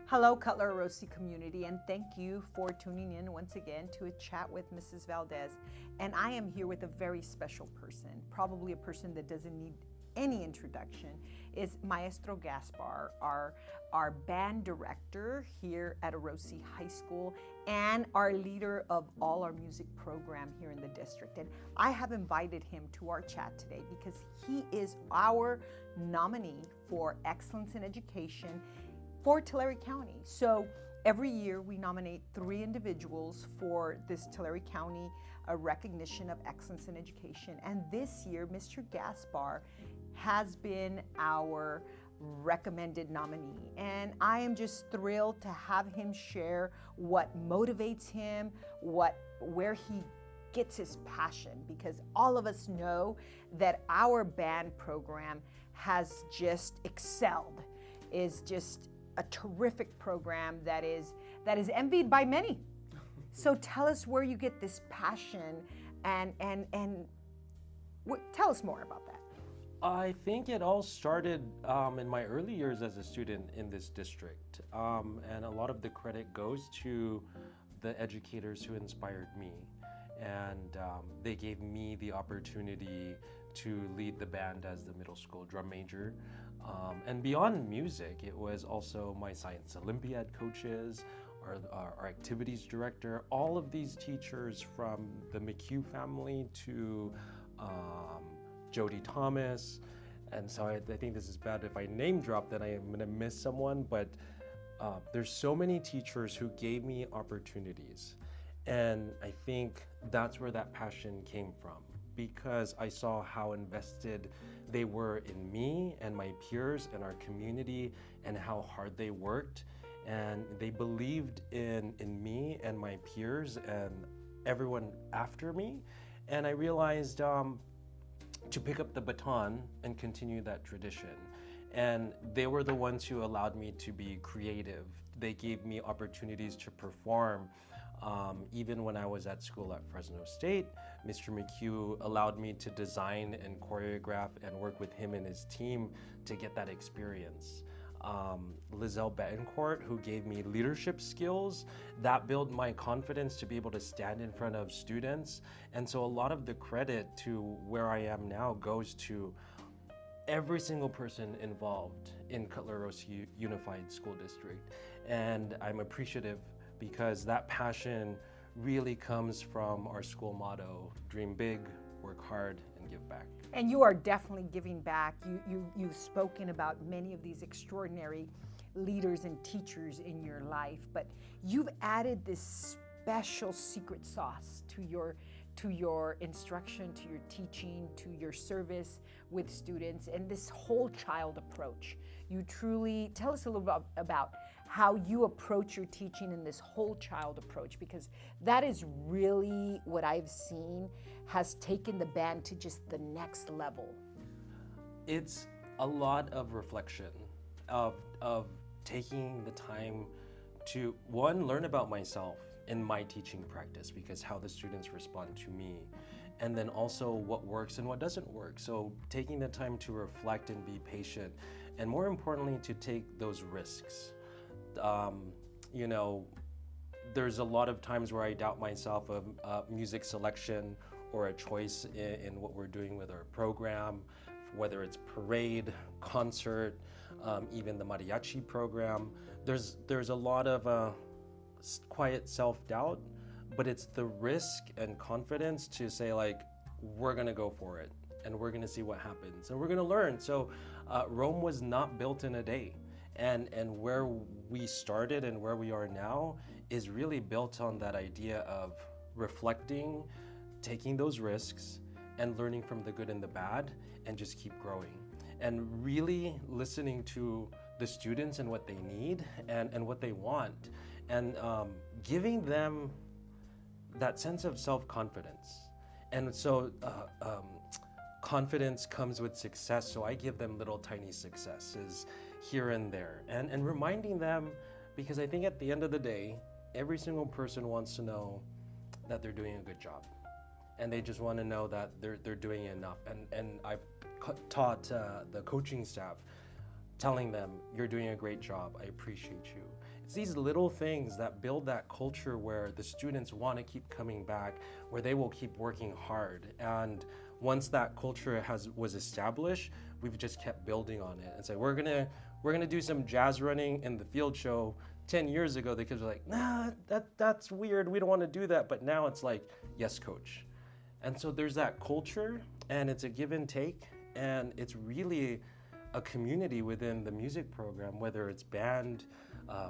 Hello, Cutler-Orosi community, and thank you for tuning in once again to a chat with Mrs. Valdez. And I am here with a very special person, probably a person that doesn't need any introduction, is Maestro Gaspar, our band director here at Orosi High School and our leader of all our music program here in the district. And I have invited him to our chat today because he is our nominee for Excellence in Education for Tulare County. So every year we nominate 3 individuals for this Tulare County recognition of excellence in education. And this year, Mr. Gaspar has been our recommended nominee. And I am just thrilled to have him share what motivates him, where he gets his passion, because all of us know that our band program has just excelled, is just a terrific program that is envied by many. So tell us where you get this passion and tell us more about that. I think it all started in my early years as a student in this district, and a lot of the credit goes to the educators who inspired me, and they gave me the opportunity to lead the band as the middle school drum major. And beyond music, it was also my science Olympiad coaches, our activities director, all of these teachers from the McHugh family to Jody Thomas. And so I think this is bad if I name drop, then I am gonna miss someone, but there's so many teachers who gave me opportunities. And I think that's where that passion came from, because I saw how invested they were in me and my peers and our community and how hard they worked. And they believed in me and my peers and everyone after me. And I realized to pick up the baton and continue that tradition. And they were the ones who allowed me to be creative. They gave me opportunities to perform. Even when I was at school at Fresno State, Mr. McHugh allowed me to design and choreograph and work with him and his team to get that experience. Lizelle Betancourt, who gave me leadership skills, that built my confidence to be able to stand in front of students. And so a lot of the credit to where I am now goes to every single person involved in Cutler-Orosi Unified School District. And I'm appreciative because that passion really comes from our school motto, dream big, work hard, and give back. And you are definitely giving back. You've spoken about many of these extraordinary leaders and teachers in your life, but you've added this special secret sauce to your instruction, to your teaching, to your service with students, and this whole child approach. You truly tell us a little bit about how you approach your teaching in this whole child approach, because that is really what I've seen has taken the band to just the next level. It's a lot of reflection, of taking the time to, one, learn about myself in my teaching practice, because how the students respond to me, and then also what works and what doesn't work. So taking the time to reflect and be patient, and more importantly, to take those risks. You know, there's a lot of times where I doubt myself of music selection or a choice in what we're doing with our program, whether it's parade, concert, even the mariachi program. There's a lot of quiet self-doubt, but it's the risk and confidence to say, like, we're gonna go for it and we're gonna see what happens and we're gonna learn. So Rome was not built in a day, and where we started and where we are now is really built on that idea of reflecting, taking those risks, and learning from the good and the bad, and just keep growing and really listening to the students and what they need and what they want, and giving them that sense of self-confidence. And so confidence comes with success, so I give them little tiny successes here and there, and reminding them, because I think at the end of the day, every single person wants to know that they're doing a good job, and they just want to know that they're doing enough. And I've taught the coaching staff, telling them, you're doing a great job, I appreciate you. It's these little things that build that culture where the students want to keep coming back, where they will keep working hard. And once that culture was established, we've just kept building on it and say we're gonna do some jazz running in the field show. 10 years ago, the kids were like, nah, that's weird. We don't want to do that. But now it's like, yes, coach. And so there's that culture, and it's a give and take, and it's really a community within the music program, whether it's band,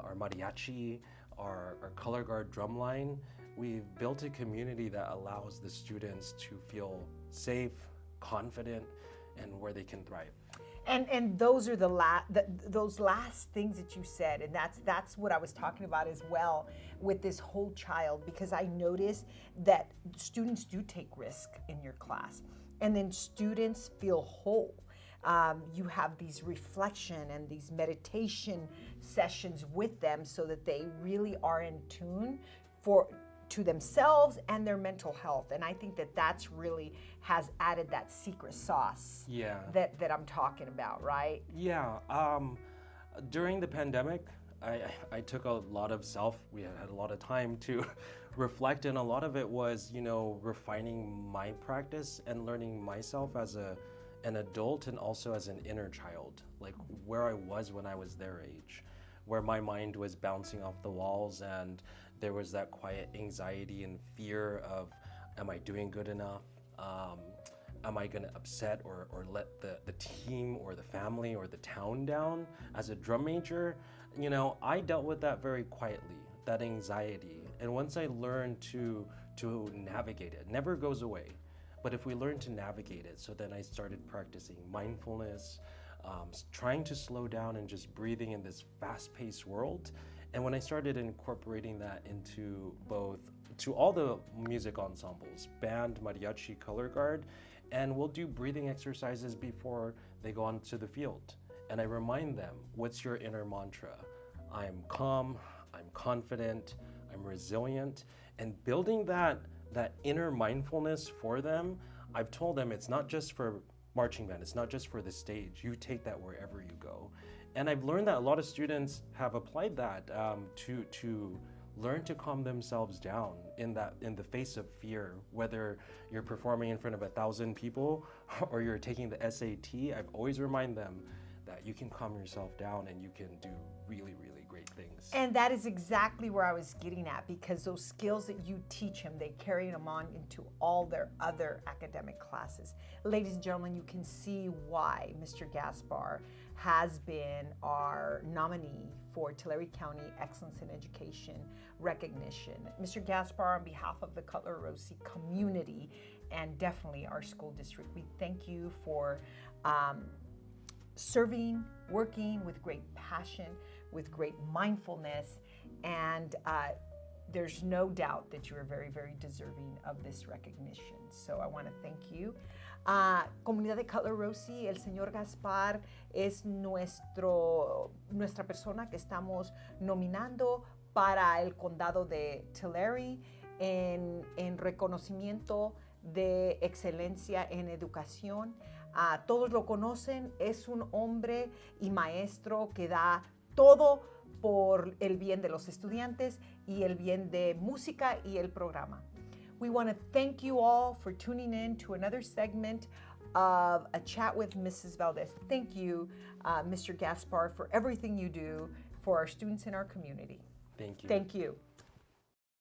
or mariachi, or color guard drumline. We've built a community that allows the students to feel safe, confident, and where they can thrive. And those are those last things that you said, and that's what I was talking about as well with this whole child, because I noticed that students do take risk in your class, and then students feel whole. You have these reflection and these meditation sessions with them so that they really are in tune to themselves and their mental health. And I think that's really has added that secret sauce that I'm talking about, right? Yeah. During the pandemic, I took a lot of we had a lot of time to reflect, and a lot of it was, refining my practice and learning myself as an adult and also as an inner child, like where I was when I was their age, where my mind was bouncing off the walls and there was that quiet anxiety and fear of, am I doing good enough? Am I gonna upset or let the team or the family or the town down? As a drum major, I dealt with that very quietly, that anxiety. And once I learned to navigate it never goes away. But if we learn to navigate it, so then I started practicing mindfulness, trying to slow down and just breathing in this fast-paced world. And when I started incorporating that to all the music ensembles, band, mariachi, color guard, and we'll do breathing exercises before they go onto the field. And I remind them, what's your inner mantra? I'm calm, I'm confident, I'm resilient, and building that inner mindfulness for them. I've told them it's not just for marching band, it's not just for the stage. You take that wherever you go. And I've learned that a lot of students have applied that to learn to calm themselves down in the face of fear, whether you're performing in front of 1,000 people or you're taking the SAT. I've always remind them that you can calm yourself down and you can do really, really great things. And that is exactly where I was getting at, because those skills that you teach them, they carry them on into all their other academic classes. Ladies and gentlemen, you can see why Mr. Gaspar has been our nominee for Tulare County Excellence in Education recognition. Mr. Gaspar, on behalf of the Cutler-Orosi community and definitely our school district, we thank you for serving, working with great passion, with great mindfulness, and there's no doubt that you are very, very deserving of this recognition. So I want to thank you. Comunidad de Cutler-Orosi, el señor Gaspar es nuestra persona que estamos nominando para el condado de Tulare en reconocimiento de excelencia en educación. Todos lo conocen, es un hombre y maestro que da todo por el bien de los estudiantes y el bien de música y el programa. We want to thank you all for tuning in to another segment of A Chat with Mrs. Valdez. Thank you, Mr. Gaspar, for everything you do for our students in our community. Thank you. Thank you.